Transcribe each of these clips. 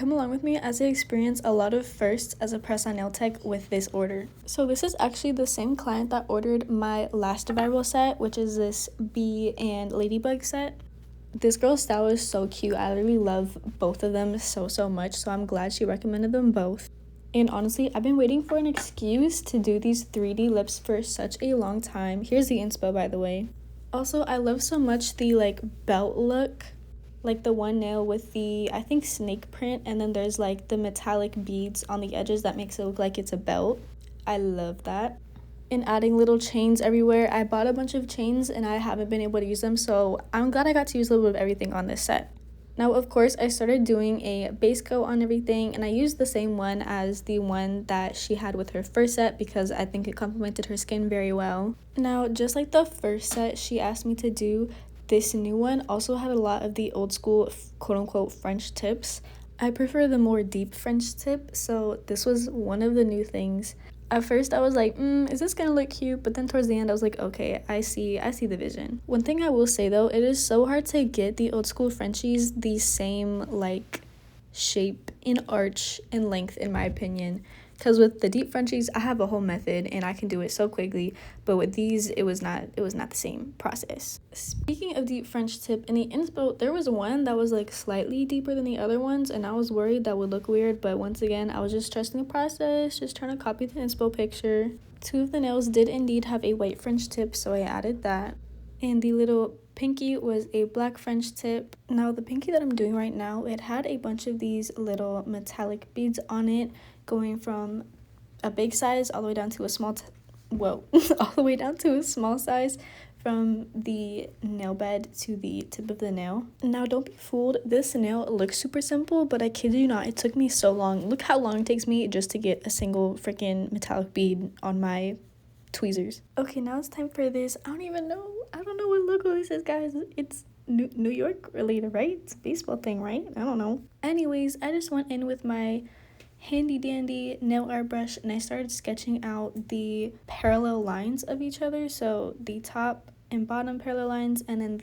come along with me as I experience a lot of firsts as a press-on nail tech with this order. So this is actually the same client that ordered my last viral set, which is this bee and ladybug set. This girl's style is so cute. I literally love both of them so much, so I'm glad she recommended them both. And honestly, I've been waiting for an excuse to do these 3D lips for such a long time. Here's the inspo, by the way. Also, I love so much the like belt look, like the one nail with the, I think, snake print, and then there's like the metallic beads on the edges that makes it look like it's a belt. I love that. And adding little chains everywhere. I bought a bunch of chains and I haven't been able to use them, so I'm glad I got to use a little bit of everything on this set. Now, of course, I started doing a base coat on everything, and I used the same one as the one that she had with her first set because I think it complemented her skin very well. Now, just like the first set she asked me to do, this new one also had a lot of the old school quote-unquote French tips. I prefer the more deep French tip, so this was one of the new things. At first I was like, is this gonna look cute? But then towards the end I was like, okay, I see the vision. One thing I will say though, it is so hard to get the old school Frenchies the same like shape and arch and length, in my opinion. Because with the deep Frenchies, I have a whole method and I can do it so quickly, but with these it was not the same process. Speaking of deep French tip, in the inspo there was one that was like slightly deeper than the other ones, and I was worried that would look weird, but once again I was just trusting the process, just trying to copy the inspo picture. Two of the nails did indeed have a white French tip, so I added that, and the little pinky was a black French tip. Now the pinky that I'm doing right now, it had a bunch of these little metallic beads on it, going from a big size all the way down to a small all the way down to a small size, from the nail bed to the tip of the nail. Now don't be fooled, this nail looks super simple, but I kid you not, it took me so long. Look how long it takes me just to get a single freaking metallic bead on my tweezers. Okay, now it's time for this. I don't know what logo this is, guys. It's New York related, right? It's a baseball thing, right? I don't know. Anyways, I just went in with my handy dandy nail art brush and I started sketching out the parallel lines of each other. So the top and bottom parallel lines, and then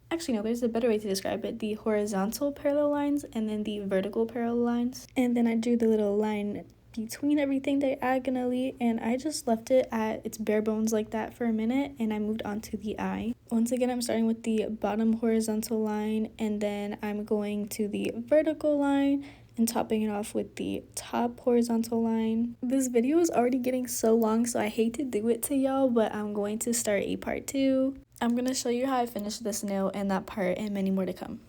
there's a better way to describe it, the horizontal parallel lines and then the vertical parallel lines. And then I drew the little line between everything diagonally, and I just left it at its bare bones like that for a minute, and I moved on to the eye. Once again, I'm starting with the bottom horizontal line, and then I'm going to the vertical line and topping it off with the top horizontal line. This video is already getting so long, so I hate to do it to y'all, but I'm going to start a part 2. I'm going to show you how I finished this nail and that part and many more to come.